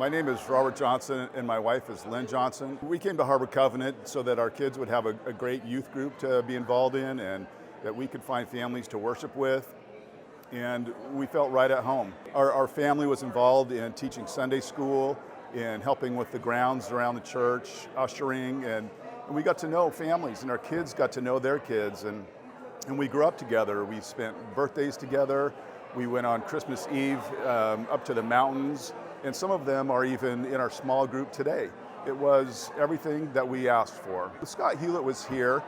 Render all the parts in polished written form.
My name is Robert Johnson and my wife is Lynn Johnson. We came to Harbor Covenant so that our kids would have a great youth group to be involved in and that we could find families to worship with. And we felt right at home. Our family was involved in teaching Sunday school, in helping with the grounds around the church, ushering, and we got to know families and our kids got to know their kids and we grew up together. We spent birthdays together. We went on Christmas Eve up to the mountains, and some of them are even in our small group today. It was everything that we asked for. Scott Hewlett was here.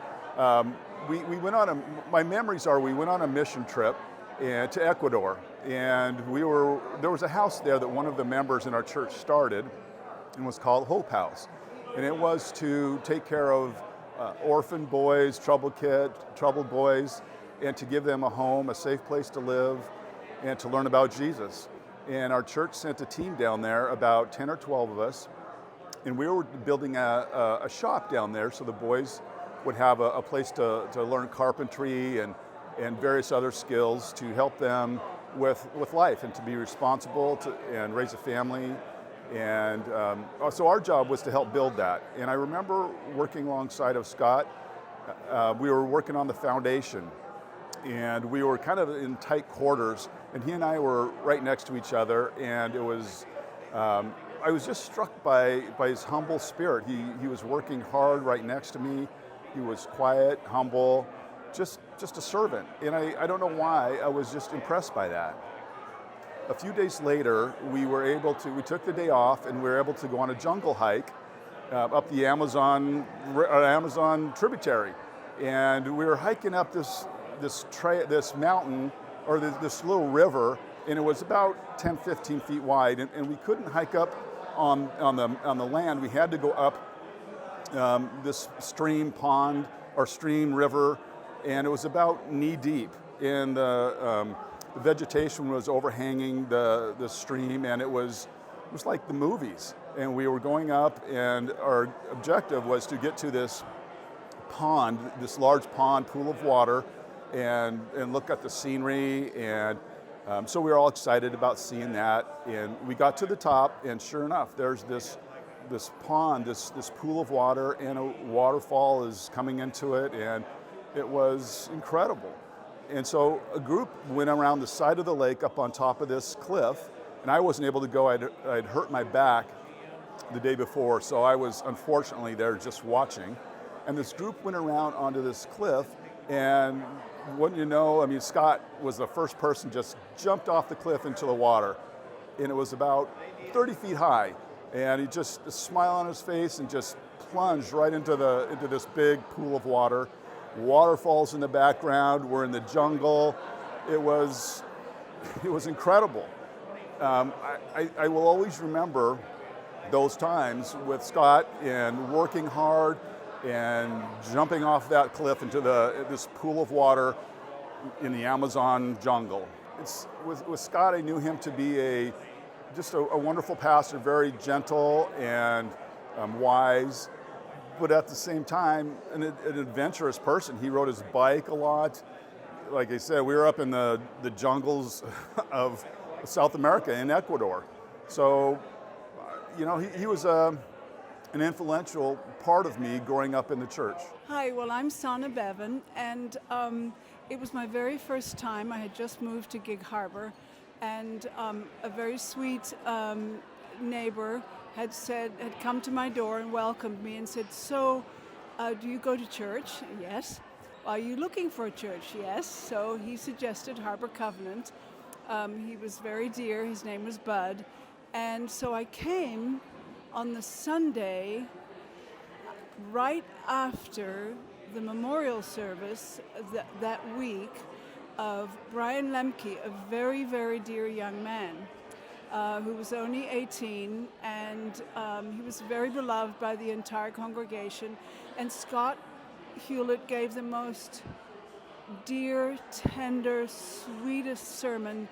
We went on my memories are we went on a mission trip to Ecuador, and there was a house there that one of the members in our church started and was called Hope House. And it was to take care of orphan boys, troubled boys, and to give them a home, a safe place to live, and to learn about Jesus. And our church sent a team down there, about 10 or 12 of us, and we were building a shop down there so the boys would have a place to learn carpentry and various other skills to help them with life and to be responsible and raise a family. And so our job was to help build that. And I remember working alongside of Scott. We were working on the foundation, and we were kind of in tight quarters, and he and I were right next to each other, and it was, I was just struck by his humble spirit. He was working hard right next to me. He was quiet, humble, just a servant. And I don't know why, I was just impressed by that. A few days later, we took the day off and we were able to go on a jungle hike up the Amazon tributary. And we were hiking up this mountain, or this little river, and it was about 10, 15 feet wide, and we couldn't hike up on the land. We had to go up this stream river, and it was about knee deep in the vegetation was overhanging the stream, and it was like the movies. And we were going up, and our objective was to get to this pond, this large pond, pool of water, and look at the scenery. And so we were all excited about seeing that. And we got to the top, and sure enough, there's this pond, this pool of water, and a waterfall is coming into it, and it was incredible. And so a group went around the side of the lake up on top of this cliff, and I wasn't able to go. I'd hurt my back the day before, so I was unfortunately there just watching. And this group went around onto this cliff, and wouldn't you know, I mean, Scott was the first person, just jumped off the cliff into the water, and it was about 30 feet high. And he just, a smile on his face, and just plunged right into this big pool of water. Waterfalls in the background. We're in the jungle. It was incredible. I will always remember those times with Scott and working hard and jumping off that cliff into this pool of water in the Amazon jungle. With Scott, I knew him to be just a wonderful pastor, very gentle and wise, but at the same time, an adventurous person. He rode his bike a lot. Like I said, we were up in the jungles of South America in Ecuador. So, you know, he was an influential part of me growing up in the church. Hi, well, I'm Sana Bevan, and it was my very first time. I had just moved to Gig Harbor, and a very sweet neighbor had come to my door and welcomed me and said, "So, do you go to church?" Yes. "Are you looking for a church?" Yes. So he suggested Harbor Covenant. He was very dear. His name was Bud. And so I came on the Sunday right after the memorial service that week of Brian Lemke, a very, very dear young man. Who was only 18, and he was very beloved by the entire congregation. And Scott Hewlett gave the most dear, tender, sweetest sermon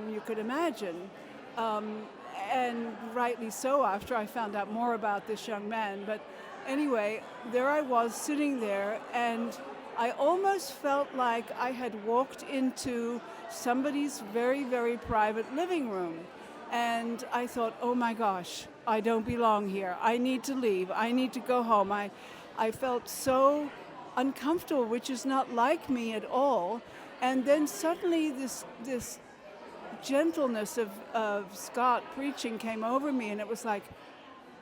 you could imagine. And rightly so, after I found out more about this young man. But anyway, there I was sitting there, and I almost felt like I had walked into somebody's very, very private living room. And I thought, oh my gosh, I don't belong here. I need to leave. I need to go home. I felt so uncomfortable, which is not like me at all. And then suddenly this gentleness of Scott preaching came over me, and it was like,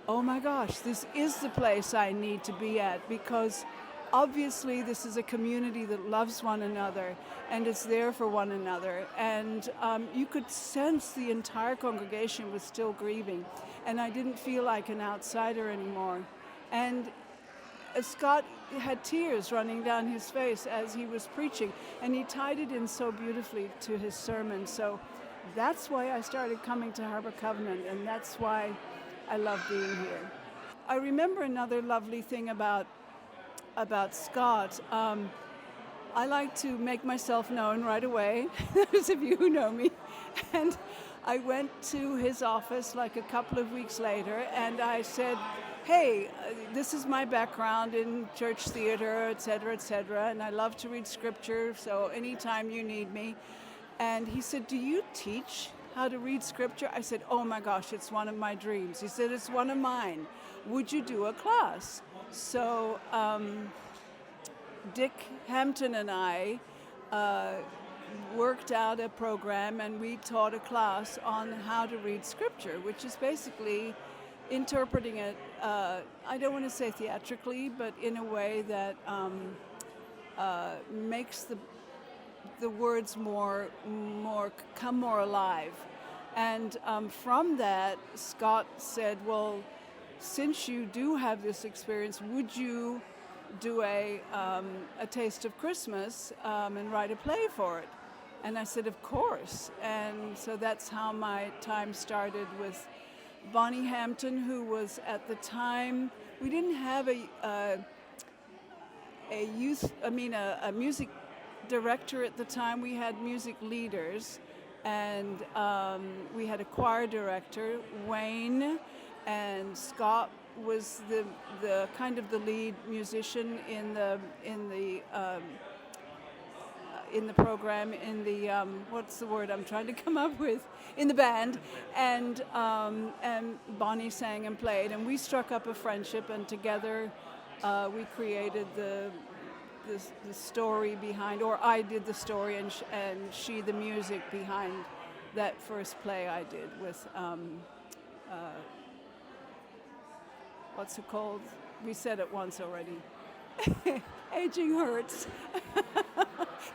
oh my gosh, this is the place I need to be at, because obviously this is a community that loves one another and is there for one another. And you could sense the entire congregation was still grieving, and I didn't feel like an outsider anymore. And Scott had tears running down his face as he was preaching, and he tied it in so beautifully to his sermon. So that's why I started coming to Harbor Covenant, and that's why I love being here. I remember another lovely thing about Scott. I like to make myself known right away, those of you who know me. And I went to his office like a couple of weeks later, and I said, hey, this is my background in church theater, et cetera, and I love to read scripture, so anytime you need me. And he said, do you teach how to read scripture? I said, oh my gosh, it's one of my dreams. He said, it's one of mine. Would you do a class? So Dick Hampton and I worked out a program, and we taught a class on how to read scripture, which is basically interpreting it, I don't want to say theatrically, but in a way that makes the words come more alive. And from that, Scott said, well, since you do have this experience, would you do a Taste of Christmas and write a play for it? And I said, of course. And so that's how my time started with Bonnie Hampton, who was at the time, we didn't have a music director at the time. We had music leaders, and we had a choir director, Wayne, and Scott was the kind of the lead musician in the program, in the what's the word I'm trying to come up with, in the band, and Bonnie sang and played, and we struck up a friendship, and together we created the story behind, or I did the story, and she the music behind that first play I did with what's it called? We said it once already. Aging hurts.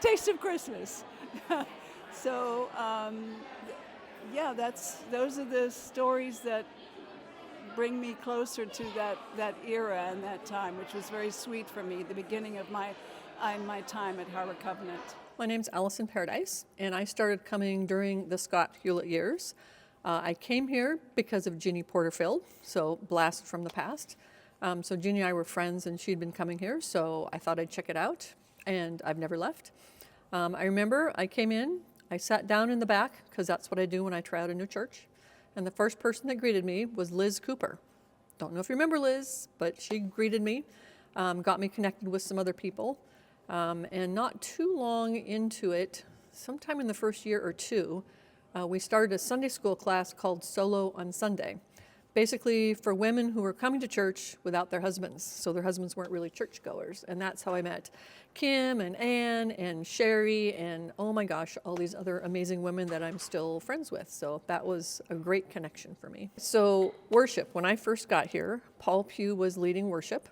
Taste of Christmas. So those are the stories that bring me closer to that era and that time, which was very sweet for me, the beginning of my time at Harbor Covenant. My name's Allison Paradise, and I started coming during the Scott Hewlett years. I came here because of Ginny Porterfield, so blast from the past. So Ginny and I were friends, and she'd been coming here, so I thought I'd check it out, and I've never left. I remember I came in, I sat down in the back, because that's what I do when I try out a new church, and the first person that greeted me was Liz Cooper. Don't know if you remember Liz, but she greeted me, got me connected with some other people, and not too long into it, sometime in the first year or two, we started a Sunday school class called Solo on Sunday, basically for women who were coming to church without their husbands, so their husbands weren't really churchgoers. And that's how I met Kim and Ann and Sherry and, oh my gosh, all these other amazing women that I'm still friends with. So that was a great connection for me. So worship, when I first got here, Paul Pugh was leading worship.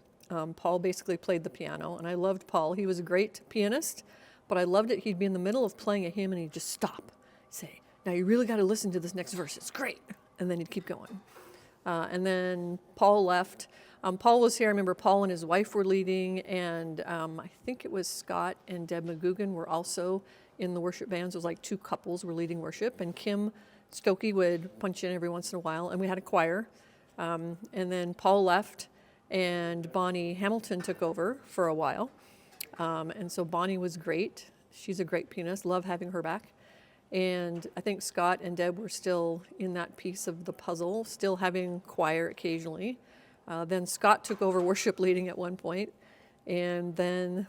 Paul basically played the piano, and I loved Paul. He was a great pianist, but I loved it. He'd be in the middle of playing a hymn, and he'd just stop, say, now you really got to listen to this next verse. It's great. And then he'd keep going. And then Paul left. Paul was here. I remember Paul and his wife were leading, and I think it was Scott and Deb McGugan were also in the worship bands. It was like two couples were leading worship, and Kim Stokey would punch in every once in a while, and we had a choir. And then Paul left, and Bonnie Hamilton took over for a while. And so Bonnie was great. She's a great pianist. Love having her back. And I think Scott and Deb were still in that piece of the puzzle, still having choir occasionally. Then Scott took over worship leading at one point, and then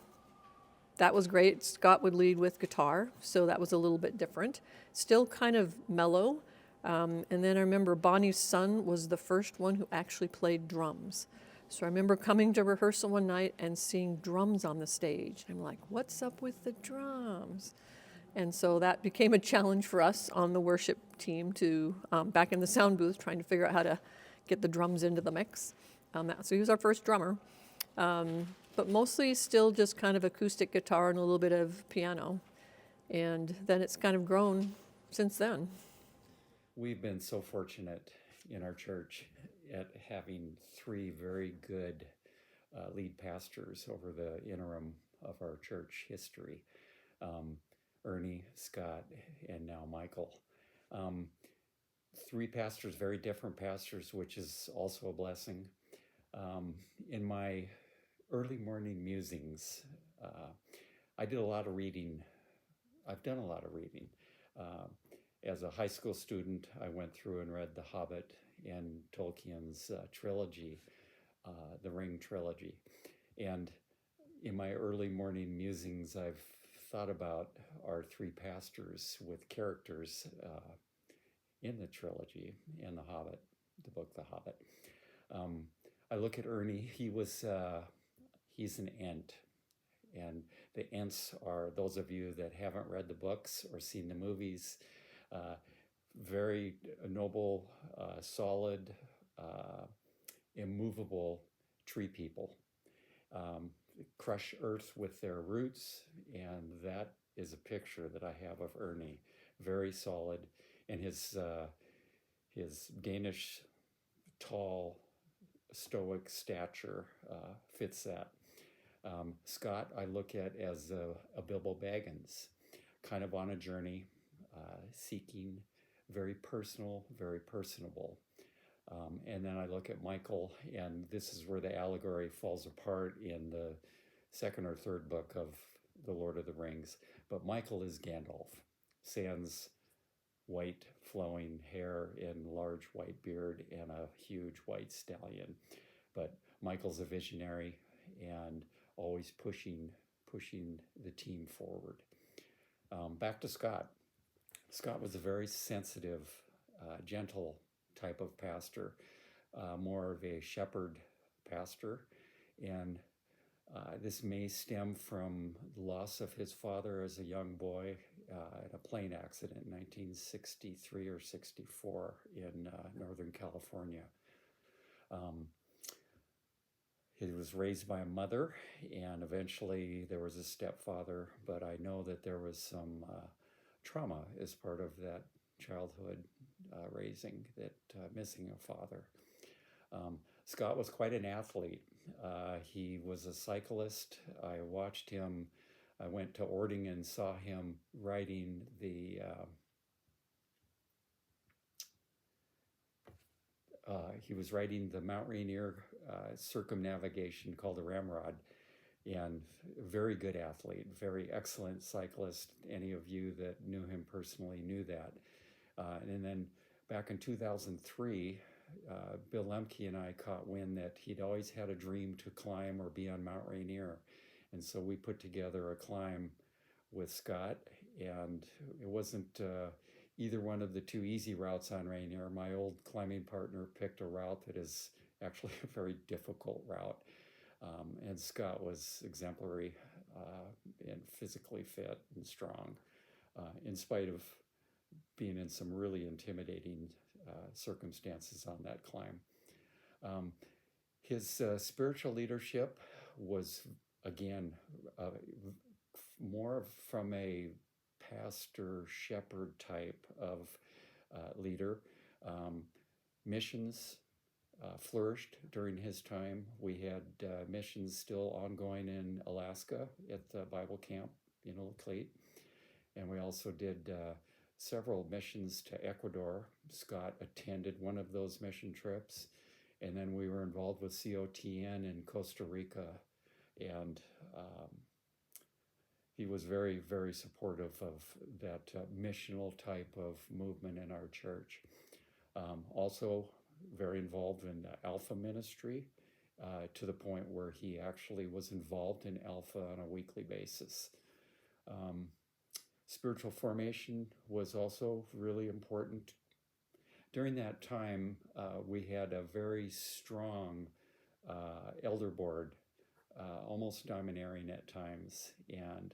that was great. Scott would lead with guitar, so that was a little bit different. Still kind of mellow, And then I remember Bonnie's son was the first one who actually played drums. So I remember coming to rehearsal one night and seeing drums on the stage. I'm like, what's up with the drums? And so that became a challenge for us on the worship team to, back in the sound booth, trying to figure out how to get the drums into the mix. So he was our first drummer. But mostly still just kind of acoustic guitar and a little bit of piano. And then it's kind of grown since then. We've been so fortunate in our church at having three very good lead pastors over the interim of our church history. Ernie, Scott, and now Michael. Three pastors, very different pastors, which is also a blessing. In my early morning musings, I did a lot of reading. I've done a lot of reading. As a high school student, I went through and read The Hobbit and Tolkien's trilogy, the Ring trilogy. And in my early morning musings, I've thought about our three pastors with characters in the trilogy and The Hobbit, the book The Hobbit. I look at Ernie. He's an Ent. And the Ents are those of you that haven't read the books or seen the movies. Very noble, solid, immovable tree people. Crush earth with their roots, and that is a picture that I have of Ernie. Very solid, and his Danish, tall, stoic stature fits that. Scott, I look at as a Bilbo Baggins, kind of on a journey, seeking, very personal, very personable. And then I look at Michael, and this is where the allegory falls apart in the second or third book of The Lord of the Rings. But Michael is Gandalf, sans white flowing hair and large white beard and a huge white stallion. But Michael's a visionary and always pushing the team forward. Back to Scott. Scott was a very sensitive, gentle type of pastor, more of a shepherd pastor. And this may stem from the loss of his father as a young boy in a plane accident in 1963 or 64 in Northern California. He was raised by a mother, and eventually there was a stepfather, but I know that there was some trauma as part of that childhood raising, that missing a father. Scott was quite an athlete. He was a cyclist. I watched him. I went to Ording and saw him riding he was riding the Mount Rainier circumnavigation called the Ramrod, and very good athlete, very excellent cyclist. Any of you that knew him personally knew that. And then back in 2003, Bill Lemke and I caught wind that he'd always had a dream to climb or be on Mount Rainier. And so we put together a climb with Scott, and it wasn't either one of the two easy routes on Rainier. My old climbing partner picked a route that is actually a very difficult route. And Scott was exemplary and physically fit and strong, in spite of being in some really intimidating circumstances on that climb. His spiritual leadership was, again, more from a pastor shepherd type of leader. Missions flourished during his time. We had missions still ongoing in Alaska at the Bible camp in Old Clayt. And we also did several missions to Ecuador. Scott attended one of those mission trips. And then we were involved with COTN in Costa Rica. And he was very, very supportive of that missional type of movement in our church. Also very involved in the Alpha ministry, to the point where he actually was involved in Alpha on a weekly basis. Spiritual formation was also really important. During that time, we had a very strong elder board, almost domineering at times, and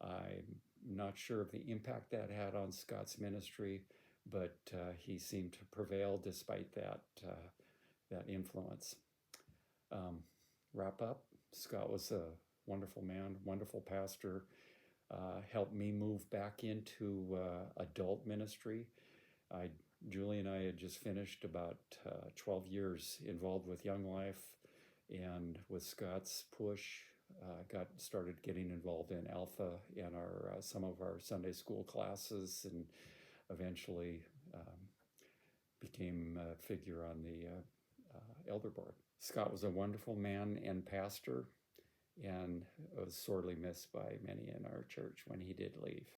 I'm not sure of the impact that had on Scott's ministry, but he seemed to prevail despite that influence. Wrap up, Scott was a wonderful man, wonderful pastor, helped me move back into adult ministry. Julie and I had just finished about 12 years involved with Young Life, and with Scott's push, started getting involved in Alpha and some of our Sunday school classes, and eventually became a figure on the elder board. Scott was a wonderful man and pastor, and was sorely missed by many in our church when he did leave.